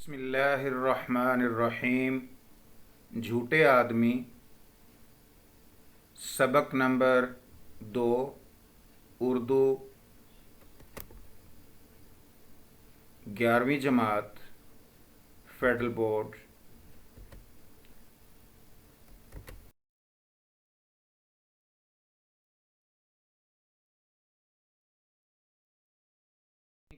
बिस्मिल्लाहिर्रहमानिर्रहीम। झूठे आदमी, सबक नंबर 2, उर्दू, 11वीं जमात, फेडरल बोर्ड।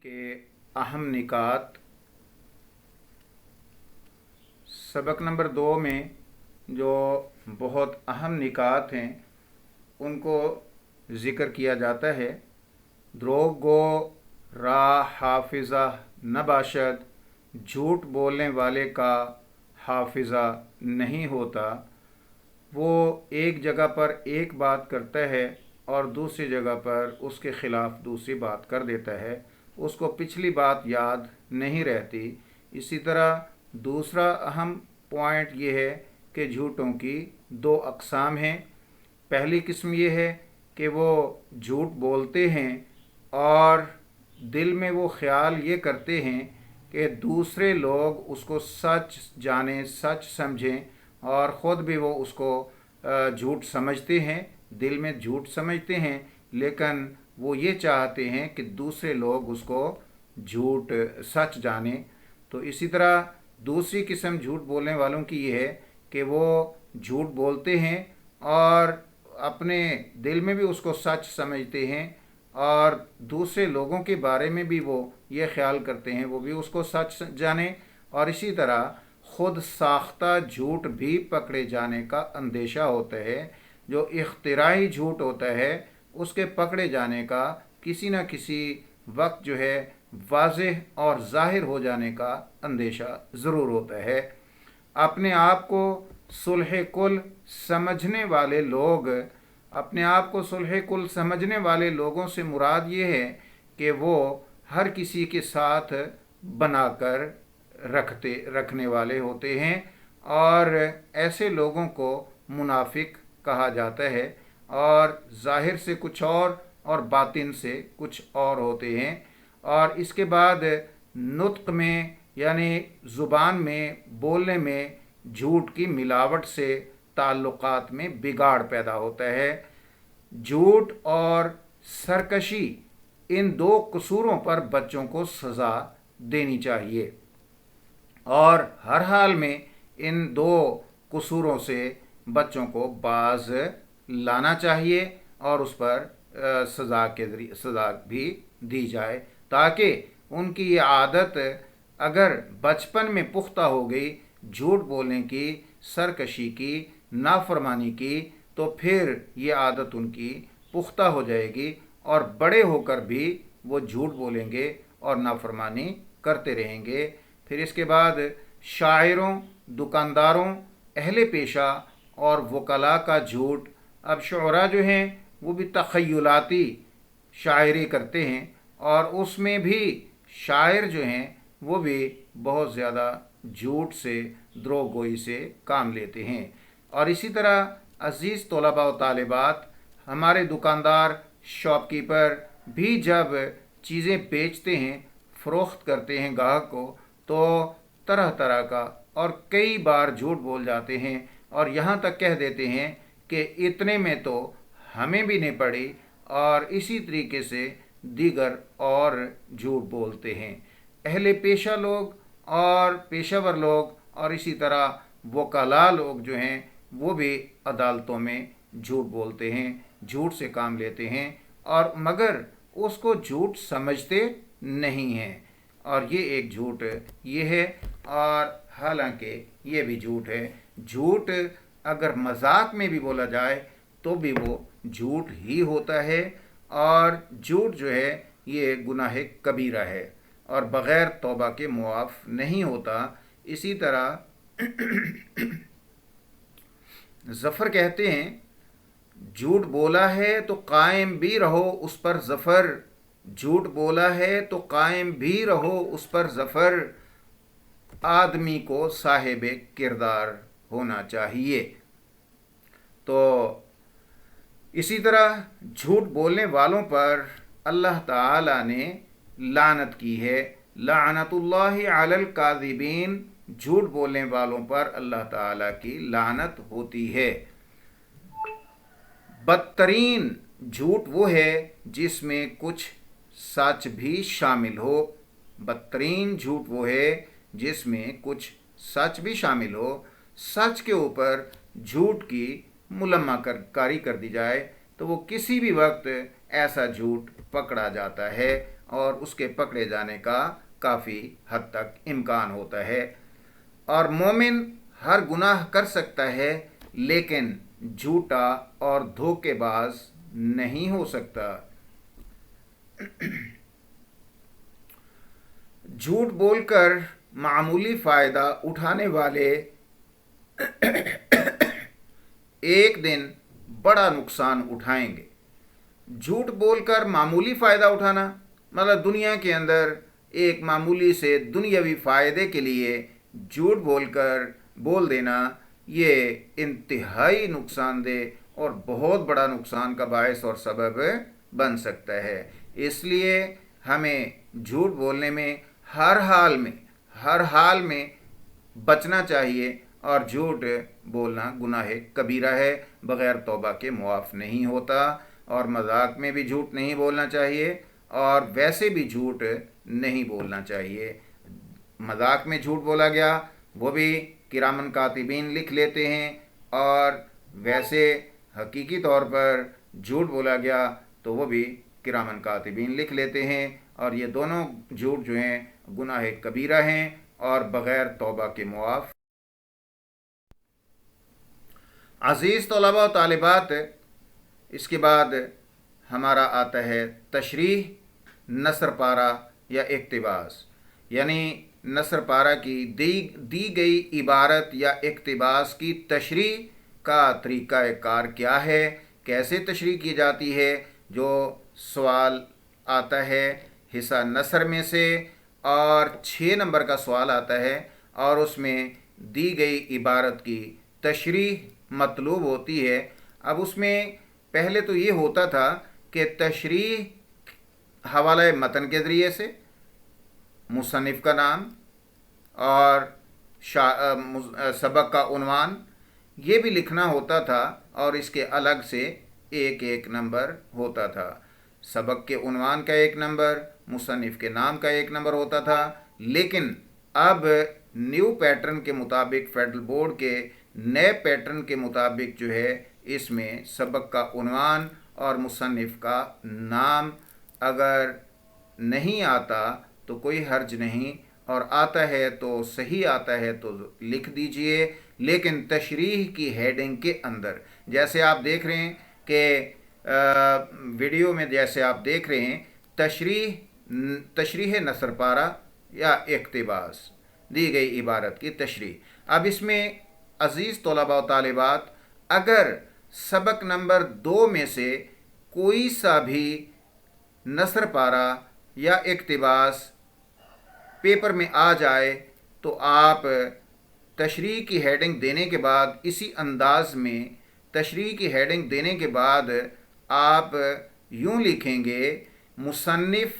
के अहम निकात। सबक नंबर 2 में जो बहुत अहम निकात हैं उनको ज़िक्र किया जाता है। द्रोग गो रा हाफिज़ा न बाशद, झूठ बोलने वाले का हाफिज़ा नहीं होता। वो एक जगह पर एक बात करता है और दूसरी जगह पर उसके ख़िलाफ़ दूसरी बात कर देता है, उसको पिछली बात याद नहीं रहती। इसी तरह दूसरा अहम पॉइंट ये है कि झूठों की 2 अक़साम हैं। पहली किस्म ये है कि वो झूठ बोलते हैं और दिल में वो ख़्याल ये करते हैं कि दूसरे लोग उसको सच जानें, सच समझें, और ख़ुद भी वो उसको झूठ समझते हैं, दिल में झूठ समझते हैं, लेकिन वो ये चाहते हैं कि दूसरे लोग उसको झूठ सच जानें। तो इसी तरह दूसरी किस्म झूठ बोलने वालों की ये है कि वो झूठ बोलते हैं और अपने दिल में भी उसको सच समझते हैं और दूसरे लोगों के बारे में भी वो ये ख्याल करते हैं वो भी उसको सच जाने, और इसी तरह ख़ुद साख्ता झूठ भी पकड़े जाने का अंदेशा होता है। जो इख्तिराई झूठ होता है उसके पकड़े जाने का किसी न किसी वक्त जो है वाज़ेह और ज़ाहिर हो जाने का अंदेशा ज़रूर होता है। अपने आप को सुलह कुल समझने वाले लोग, अपने आप को सुलह कुल समझने वाले लोगों से मुराद ये है कि वो हर किसी के साथ बनाकर रखने वाले होते हैं, और ऐसे लोगों को मुनाफिक कहा जाता है, और ज़ाहिर से कुछ और बातिन से कुछ और होते हैं। और इसके बाद नुत्क में यानी ज़ुबान में बोलने में झूठ की मिलावट से ताल्लुकात में बिगाड़ पैदा होता है। झूठ और सरकशी, इन 2 कसूरों पर बच्चों को सज़ा देनी चाहिए और हर हाल में इन 2 कसूरों से बच्चों को बाज लाना चाहिए और उस पर सज़ा भी दी जाए, ताकि उनकी ये आदत अगर बचपन में पुख्ता हो गई झूठ बोलने की, सरकशी की, नाफरमानी की, तो फिर ये आदत उनकी पुख्ता हो जाएगी और बड़े होकर भी वो झूठ बोलेंगे और नाफरमानी करते रहेंगे। फिर इसके बाद शायरों, दुकानदारों, अहले पेशा और वकला का झूठ। अब शुअरा जो हैं वो भी तख़य्युलाती शायरी करते हैं और उसमें भी शायर जो हैं वो भी बहुत ज़्यादा झूठ से, द्रोहगोई से काम लेते हैं। और इसी तरह अज़ीज़ तलबा व तालिबात, हमारे दुकानदार, शॉपकीपर भी जब चीज़ें बेचते हैं, फ़रोख्त करते हैं गाहक को, तो तरह तरह का और कई बार झूठ बोल जाते हैं और यहाँ तक कह देते हैं कि इतने में तो हमें भी नहीं पड़ी, और इसी तरीके से दीगर और झूठ बोलते हैं। अहले पेशा लोग और पेशावर लोग और इसी तरह वकला लोग जो हैं वो भी अदालतों में झूठ बोलते हैं, झूठ से काम लेते हैं, और मगर उसको झूठ समझते नहीं हैं, और ये एक झूठ ये है। और हालांकि ये भी झूठ है। झूठ अगर मजाक में भी बोला जाए तो भी वो झूठ ही होता है, और झूठ जो है ये गुनाह कबीरा है और बग़ैर तौबा के मुआफ़ नहीं होता। इसी तरह ज़फ़र कहते हैं, झूठ बोला है तो कायम भी रहो उस पर ज़फ़र, झूठ बोला है तो कायम भी रहो उस पर ज़फ़र, आदमी को साहिब किरदार होना चाहिए। तो इसी तरह झूठ बोलने वालों पर अल्लाह ताला ने लानत की है, लानतुल्लाहि अलल काज़िबीन, झूठ बोलने वालों पर अल्लाह ताला की लानत होती है। बदतरीन झूठ वो है जिसमें कुछ सच भी शामिल हो। बदतरीन झूठ वो है जिसमें कुछ सच भी शामिल हो। सच के ऊपर झूठ की कारी कर दी जाए तो वो किसी भी वक्त ऐसा झूठ पकड़ा जाता है और उसके पकड़े जाने का काफ़ी हद तक इम्कान होता है। और मोमिन हर गुनाह कर सकता है लेकिन झूठा और धोखेबाज नहीं हो सकता। झूठ बोलकर मामूली फ़ायदा उठाने वाले एक दिन बड़ा नुकसान उठाएंगे। झूठ बोलकर मामूली फ़ायदा उठाना मतलब दुनिया के अंदर एक मामूली से दुनियावी फ़ायदे के लिए झूठ बोल देना, ये इंतहाई नुकसानदेह और बहुत बड़ा नुकसान का बायस और सबब बन सकता है। इसलिए हमें झूठ बोलने में हर हाल में बचना चाहिए और झूठ बोलना गुनाह कबीरा है, बग़ैर तौबा के मुआफ़ नहीं होता। और मजाक में भी झूठ नहीं बोलना चाहिए और वैसे भी झूठ नहीं बोलना चाहिए। मजाक में झूठ बोला गया वो भी किरामन कातिबीन लिख लेते हैं और वैसे हकीकी तौर पर झूठ बोला गया तो वो भी किरामन कातिबीन लिख लेते हैं। और ये दोनों झूठ जो हैं गुनाह कबीरा हैं और बग़ैर तौबा के मुआफ़। अज़ीज़ तलबा व तालिबात, इसके बाद हमारा आता है तशरीह, नसर पारा या इक़्तिबास। यानी नसर पारा की दी गई इबारत या इक़्तिबास की तशरीह का तरीक़ा कार क्या है, कैसे तशरीह की जाती है। जो सवाल आता है हिस्सा नसर में से और 6 नंबर का सवाल आता है और उसमें दी गई इबारत की तशरीह मतलूब होती है। अब उसमें पहले तो ये होता था कि तशरीह हवाला मतन के ज़रिए से, मुसन्निफ़ का नाम और सबक का उन्वान ये भी लिखना होता था और इसके अलग से एक नंबर होता था। सबक के उन्वान का 1 नंबर, मुसन्निफ़ के नाम का 1 नंबर होता था। लेकिन अब न्यू पैटर्न के मुताबिक, फेडरल बोर्ड के नए पैटर्न के मुताबिक जो है इसमें सबक का उन्वान और मुसन्निफ़ का नाम अगर नहीं आता तो कोई हर्ज नहीं, और आता है तो सही आता है तो लिख दीजिए। लेकिन तशरीह की हेडिंग के अंदर, जैसे आप देख रहे हैं कि वीडियो में जैसे आप देख रहे हैं तशरीह नसर पारा या इक़्तिबास, दी गई इबारत की तशरीह। अब इसमें अज़ीज़ तलबा व तालिबात, अगर सबक नंबर 2 में से कोई सा भी नसर पारा या इक़्तिबास पेपर में आ जाए तो आप तशरीह की हेडिंग देने के बाद, इसी अंदाज में तशरीह की हेडिंग देने के बाद आप यूँ लिखेंगे, मुसन्निफ़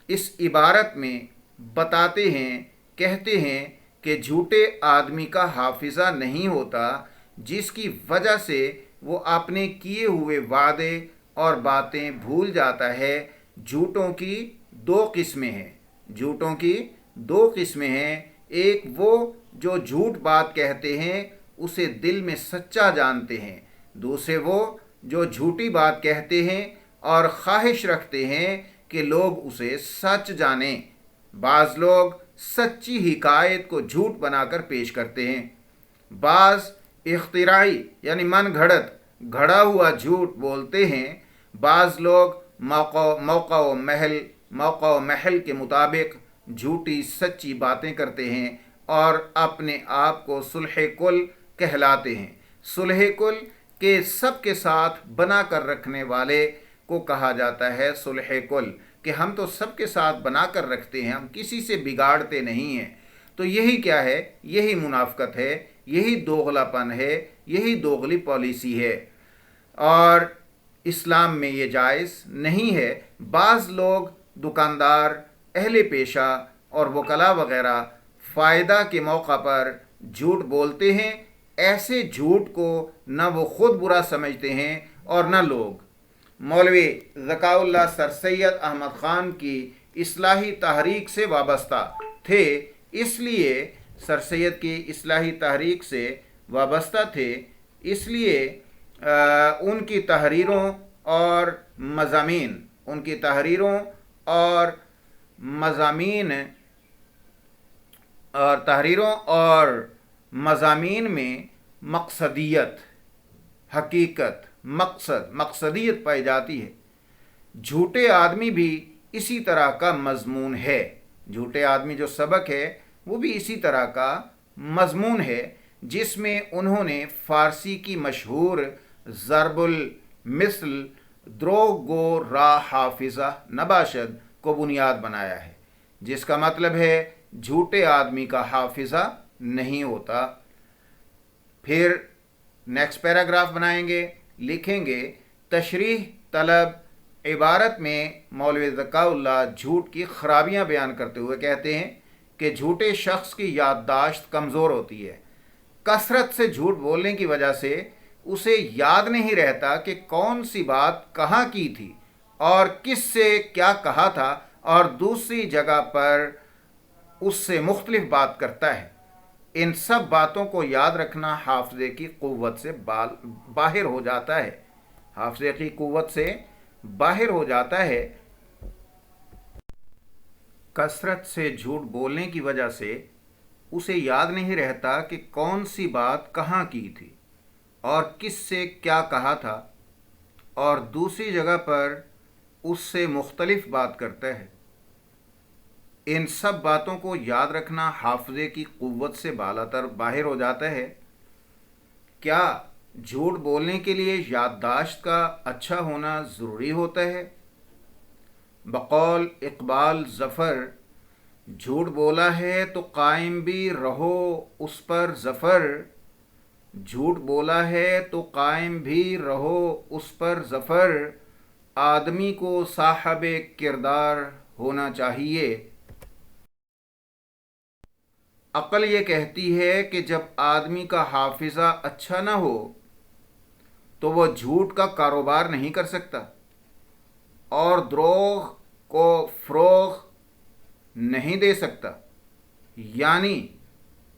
इस इबारत में बताते हैं, कहते हैं कि झूठे आदमी का हाफिज़ा नहीं होता, जिसकी वजह से वो अपने किए हुए वादे और बातें भूल जाता है। झूठों की 2 किस्में हैं। झूठों की 2 किस्में हैं। एक वो जो झूठ बात कहते हैं उसे दिल में सच्चा जानते हैं। दूसरे वो जो झूठी बात कहते हैं और ख्वाहिश रखते हैं कि लोग उसे सच जानें। बाज़ लोग सच्ची हिकायत को झूठ बनाकर पेश करते हैं। बाज़ इख्तिराई यानी मन घड़ा हुआ झूठ बोलते हैं। बाज़ लोग मौका व महल के मुताबिक झूठी सच्ची बातें करते हैं और अपने आप को सुलह कुल कहलाते हैं। सुलह कुल के सब के साथ बना कर रखने वाले को कहा जाता है सुलह कुल, कि हम तो सबके साथ बना कर रखते हैं, हम किसी से बिगाड़ते नहीं हैं। तो यही क्या है? यही मुनाफ़क़त है, यही दोगलापन है, यही दोगली पॉलिसी है और इस्लाम में ये जायज़ नहीं है। बाज़ लोग दुकानदार, अहले पेशा اور وکلا وغیرہ فائدہ کے موقع پر جھوٹ بولتے ہیں، ایسے جھوٹ کو نہ وہ خود برا سمجھتے ہیں اور نہ لوگ۔ مولوی ذکاء اللہ سر سید احمد خان کی اصلاحی تحریک سے وابستہ تھے، اس لیے سر سید کی اصلاحی تحریک سے وابستہ تھے، اس لیے ان کی تحریروں اور مضامین میں مقصدیت، حقیقت، مقصدیت پائی جاتی ہے۔ جھوٹے آدمی بھی اسی طرح کا مضمون ہے، جھوٹے آدمی جو سبق ہے وہ بھی اسی طرح کا مضمون ہے، جس میں انہوں نے فارسی کی مشہور ضرب المثل دروغ گو را حافظہ نباشد کو بنیاد بنایا ہے، جس کا مطلب ہے جھوٹے آدمی کا حافظہ نہیں ہوتا۔ پھر نیکسٹ پیراگراف بنائیں گے، لکھیں گے تشریح طلب عبارت میں مولوی ذکاء اللہ جھوٹ کی خرابیاں بیان کرتے ہوئے کہتے ہیں کہ جھوٹے شخص کی یادداشت کمزور ہوتی ہے، کثرت سے جھوٹ بولنے کی وجہ سے اسے یاد نہیں رہتا کہ کون سی بات کہاں کی تھی اور کس سے کیا کہا تھا، اور دوسری جگہ پر اس سے مختلف بات کرتا ہے۔ ان سب باتوں کو یاد رکھنا حافظے کی قوت سے باہر ہو جاتا ہے، حافظے کی قوت سے باہر ہو جاتا ہے۔ کثرت سے جھوٹ بولنے کی وجہ سے اسے یاد نہیں رہتا کہ کون سی بات کہاں کی تھی اور کس سے کیا کہا تھا، اور دوسری جگہ پر اس سے مختلف بات کرتا ہے۔ ان سب باتوں کو یاد رکھنا حافظے کی قوت سے بالاتر باہر ہو جاتا ہے۔ کیا جھوٹ بولنے کے لیے یادداشت کا اچھا ہونا ضروری ہوتا ہے؟ بقول اقبال ظفر، جھوٹ بولا ہے تو قائم بھی رہو اس پر ظفر، جھوٹ بولا ہے تو قائم بھی رہو اس پر ظفر، آدمی کو صاحب کردار ہونا چاہیے۔ عقل یہ کہتی ہے کہ جب آدمی کا حافظہ اچھا نہ ہو تو وہ جھوٹ کا کاروبار نہیں کر سکتا اور دروغ کو فروغ نہیں دے سکتا، یعنی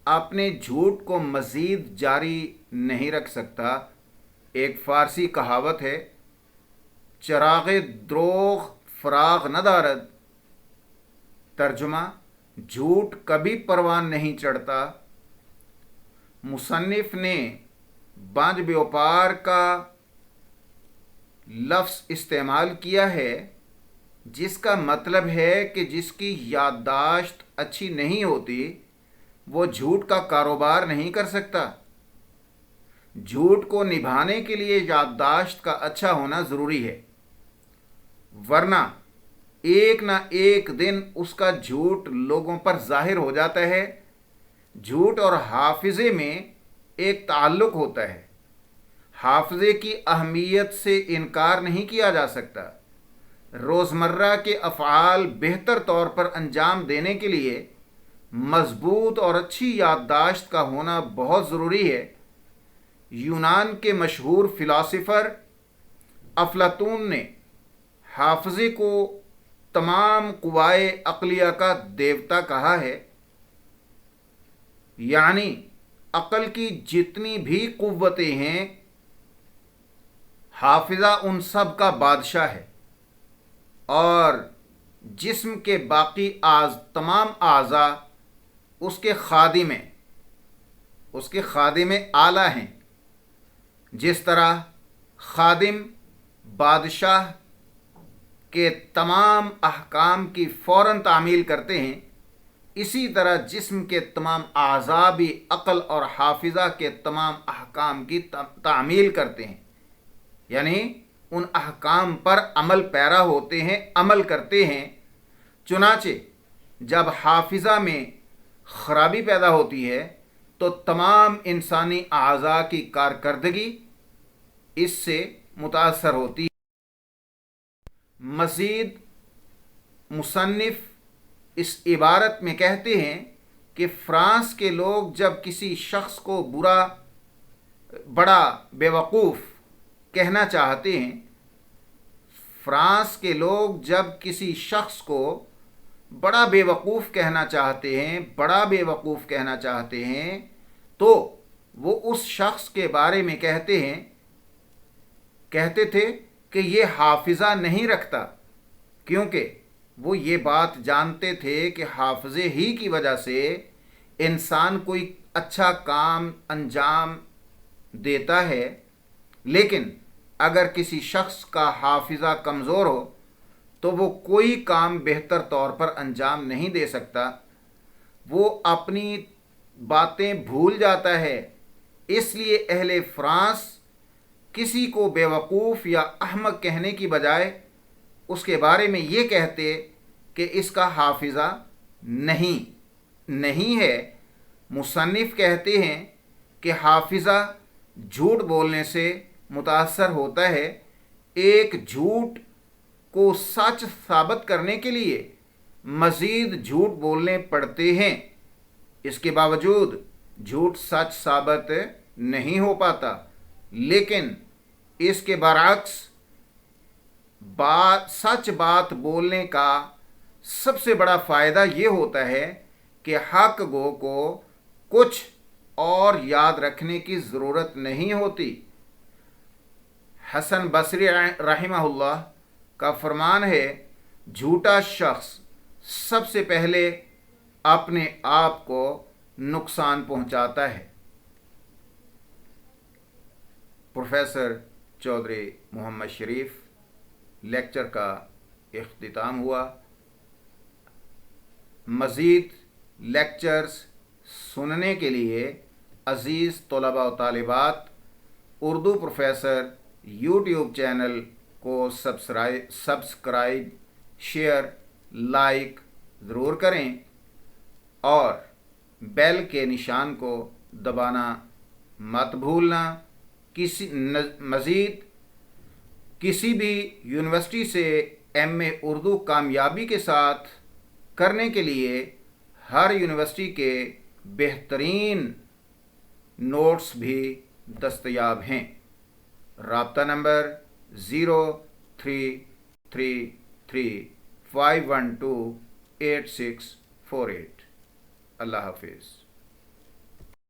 اپنے جھوٹ کو مزید جاری نہیں رکھ سکتا۔ ایک فارسی کہاوت ہے، چراغ دروغ فراغ نہ دارد، ترجمہ جھوٹ کبھی پروان نہیں چڑھتا۔ مصنف نے بانج بیوپار کا لفظ استعمال کیا ہے، جس کا مطلب ہے کہ جس کی یادداشت اچھی نہیں ہوتی وہ جھوٹ کا کاروبار نہیں کر سکتا۔ جھوٹ کو نبھانے کے لیے یادداشت کا اچھا ہونا ضروری ہے، ورنہ ایک نہ ایک دن اس کا جھوٹ لوگوں پر ظاہر ہو جاتا ہے۔ جھوٹ اور حافظے میں ایک تعلق ہوتا ہے، حافظے کی اہمیت سے انکار نہیں کیا جا سکتا۔ روزمرہ کے افعال بہتر طور پر انجام دینے کے لیے مضبوط اور اچھی یادداشت کا ہونا بہت ضروری ہے۔ یونان کے مشہور فلاسفر افلاطون نے حافظے کو تمام قوائے عقلیہ کا دیوتا کہا ہے، یعنی عقل کی جتنی بھی قوتیں ہیں حافظہ ان سب کا بادشاہ ہے، اور جسم کے باقی تمام اعضاء اس کے خادم اعلیٰ ہیں۔ جس طرح خادم بادشاہ کے تمام احکام کی فوراً تعمیل کرتے ہیں، اسی طرح جسم کے تمام اعضاء بھی عقل اور حافظہ کے تمام احکام کی تعمیل کرتے ہیں، یعنی ان احکام پر عمل پیرا ہوتے ہیں، عمل کرتے ہیں۔ چنانچہ جب حافظہ میں خرابی پیدا ہوتی ہے تو تمام انسانی اعضاء کی کارکردگی اس سے متاثر ہوتی ہے۔ مزید مصنف اس عبارت میں کہتے ہیں کہ فرانس کے لوگ جب کسی شخص کو بڑا بیوقوف کہنا چاہتے ہیں، فرانس کے لوگ جب کسی شخص کو بڑا بیوقوف کہنا چاہتے ہیں تو وہ اس شخص کے بارے میں کہتے تھے کہ یہ حافظہ نہیں رکھتا، کیونکہ وہ یہ بات جانتے تھے کہ حافظے ہی کی وجہ سے انسان کوئی اچھا کام انجام دیتا ہے، لیکن اگر کسی شخص کا حافظہ کمزور ہو تو وہ کوئی کام بہتر طور پر انجام نہیں دے سکتا، وہ اپنی باتیں بھول جاتا ہے۔ اس لیے اہل فرانس کسی کو بیوقوف یا احمق کہنے کی بجائے اس کے بارے میں یہ کہتے کہ اس کا حافظہ نہیں ہے۔ مصنف کہتے ہیں کہ حافظہ جھوٹ بولنے سے متاثر ہوتا ہے۔ ایک جھوٹ کو سچ ثابت کرنے کے لیے مزید جھوٹ بولنے پڑتے ہیں، اس کے باوجود جھوٹ سچ ثابت نہیں ہو پاتا، لیکن اس کے برعکس سچ بات بولنے کا سب سے بڑا فائدہ یہ ہوتا ہے کہ حق گو کو کچھ اور یاد رکھنے کی ضرورت نہیں ہوتی۔ حسن بصری رحمہ اللہ کا فرمان ہے، جھوٹا شخص سب سے پہلے اپنے آپ کو نقصان پہنچاتا ہے۔ پروفیسر چودھری محمد شریف لیکچر کا اختتام ہوا۔ مزید لیکچرز سننے کے لیے عزیز طلباء و طالبات اردو پروفیسر یوٹیوب چینل کو سبسکرائب، شیئر، لائک ضرور کریں اور بیل کے نشان کو دبانا مت بھولنا۔ مزید کسی بھی یونیورسٹی سے ایم اے اردو کامیابی کے ساتھ کرنے کے لیے ہر یونیورسٹی کے بہترین نوٹس بھی دستیاب ہیں۔ رابطہ نمبر 0333512848۔ اللہ حافظ۔